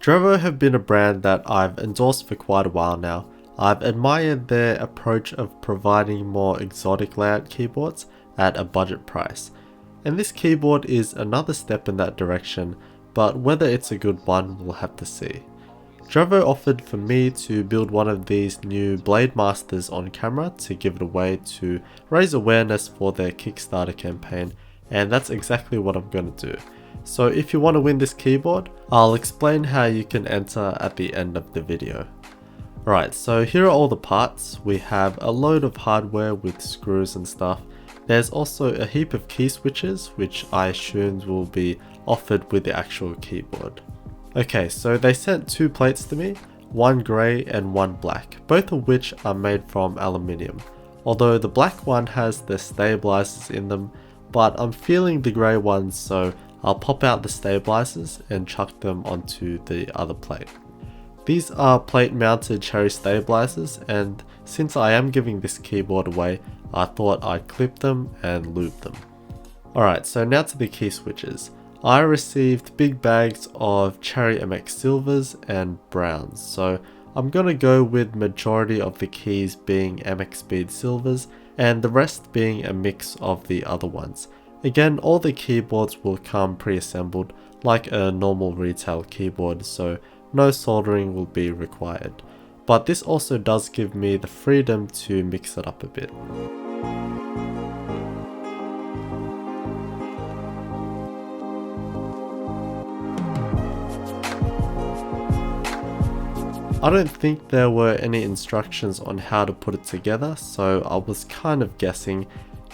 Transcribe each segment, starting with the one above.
Drevo have been a brand that I've endorsed for quite a while now. I've admired their approach of providing more exotic layout keyboards at a budget price, and this keyboard is another step in that direction, but whether it's a good one we'll have to see. Drevo offered for me to build one of these new BladeMasters on camera to give it away to raise awareness for their Kickstarter campaign, and that's exactly what I'm going to do. So if you want to win this keyboard, I'll explain how you can enter at the end of the video. Alright, so here are all the parts. We have a load of hardware with screws and stuff. There's also a heap of key switches, which I assumed will be offered with the actual keyboard. Okay, so they sent two plates to me, one grey and one black, both of which are made from aluminium. Although the black one has the stabilizers in them, but I'm feeling the grey ones, so I'll pop out the stabilizers and chuck them onto the other plate. These are plate mounted cherry stabilizers, and since I am giving this keyboard away, I thought I'd clip them and lube them. Alright, so now to the key switches. I received big bags of Cherry MX Silvers and Browns, so I'm gonna go with majority of the keys being MX Speed Silvers and the rest being a mix of the other ones. Again, all the keyboards will come pre-assembled like a normal retail keyboard, so no soldering will be required. But this also does give me the freedom to mix it up a bit. I don't think there were any instructions on how to put it together, so I was kind of guessing.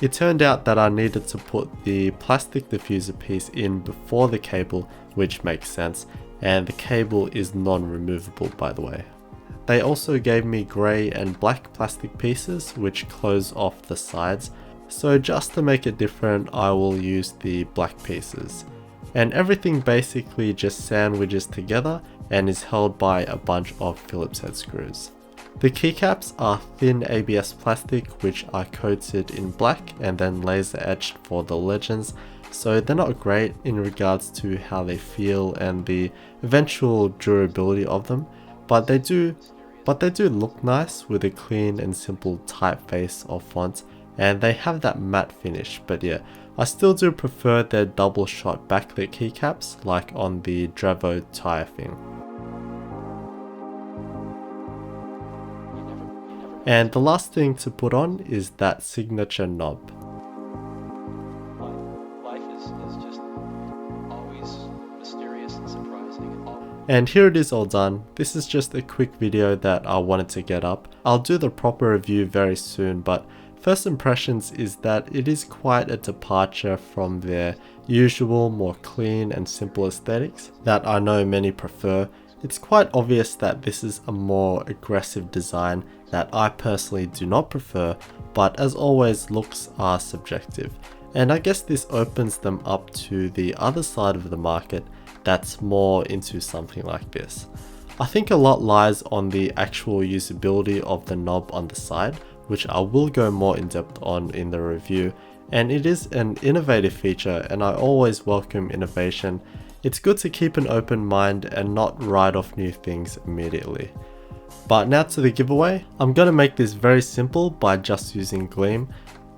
It turned out that I needed to put the plastic diffuser piece in before the cable, which makes sense, and the cable is non-removable by the way. They also gave me grey and black plastic pieces which close off the sides, so just to make it different I will use the black pieces. And everything basically just sandwiches together and is held by a bunch of Phillips head screws. The keycaps are thin ABS plastic which I coated in black and then laser etched for the legends, so they're not great in regards to how they feel and the eventual durability of them, but they do look nice with a clean and simple typeface of font, and they have that matte finish. But yeah, I still do prefer their double shot backlit keycaps like on the Drevo tire thing. And the last thing to put on is that signature knob. Life is just always mysterious and surprising. And here it is all done. This is just a quick video that I wanted to get up. I'll do the proper review very soon, but first impressions is that it is quite a departure from their usual more clean and simple aesthetics that I know many prefer. It's quite obvious that this is a more aggressive design that I personally do not prefer, but as always, looks are subjective. And I guess this opens them up to the other side of the market that's more into something like this. I think a lot lies on the actual usability of the knob on the side, which I will go more in depth on in the review, and it is an innovative feature and I always welcome innovation. It's good to keep an open mind and not write off new things immediately. But now to the giveaway. I'm going to make this very simple by just using Gleam.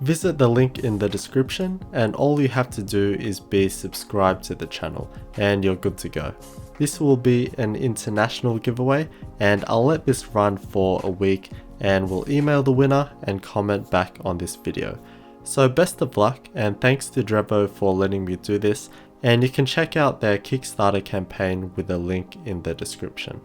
Visit the link in the description and all you have to do is be subscribed to the channel and you're good to go. This will be an international giveaway and I'll let this run for a week and we'll email the winner and comment back on this video. So best of luck and thanks to Drevo for letting me do this, and you can check out their Kickstarter campaign with a link in the description.